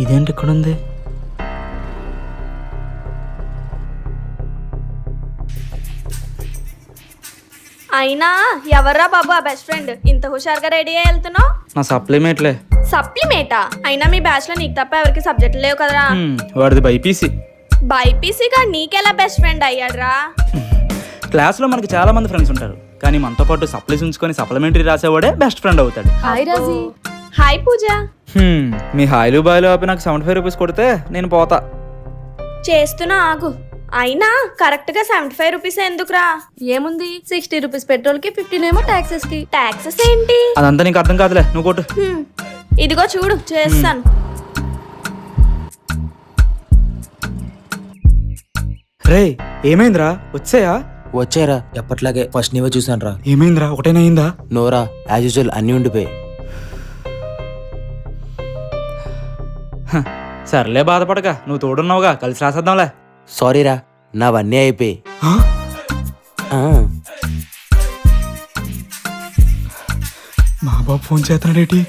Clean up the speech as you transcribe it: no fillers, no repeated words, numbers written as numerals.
ఇదేంటి ఇక్కడ ఉంది? అయినా ఎవర్రా బాబు ఆ బెస్ట్ ఫ్రెండ్? ఇంత హుషారుగా రెడీ అయ్యి వెళ్తున్నావు? నా సప్లిమెంట్లే. సప్లిమేటా? అయినా మీ బ్యాచ్ లో నీకు తప్ప ఎవరికి సబ్జెక్టులు లేవు కదరా. వాడిది బైపీసీ. బైపీసీగా నీకెలా బెస్ట్ ఫ్రెండ్ అయ్యాడ్రా? క్లాస్లో మనకి చాలా మంది ఫ్రెండ్స్ ఉంటారు, కానీ మనతో పాటు సప్లీస్ ఉంచుకొని సప్లిమెంటరీ రాసేవాడే బెస్ట్ ఫ్రెండ్ అవుతాడు. హాయ్ రాజీ. హాయ్ పూజ. మీ హాయిలు బాయిలు ఆపి నాకు 75 రూపీస్ కొడితే నేను పోతా. చేస్తున్నా ఆగు. అయినా కరెక్ట్ గా 75 రూపీస్ ఎందుకురా? ఏముంది, 60 రూపీస్ పెట్రోల్ కి, 15 ఏమో టాక్సెస్ కి. టాక్సెస్ ఏంటి? అదంతా నీకు అర్థం కాదులే, నువ్వు కొట్టు. ఇదిగో చూడు చేస్తాను. రే ఏమైందిరా? వచ్చాయా? వచ్చారా? ఎప్పట్లాగే ఫస్ట్ నీవే చూసాను రా. ఏమైందిరా? ఒకటేనైందా? నోరా యాజ్ యూజువల్ అన్నీ ఉండిపోయి. సర్లే బాధపడక, నువ్వు తోడున్నావుగా, కలిసి రాసేద్దాంలే. సారీరా, నావన్నీ అయిపోయి. మా బాబు ఫోన్ చేస్తున్నాడేటి?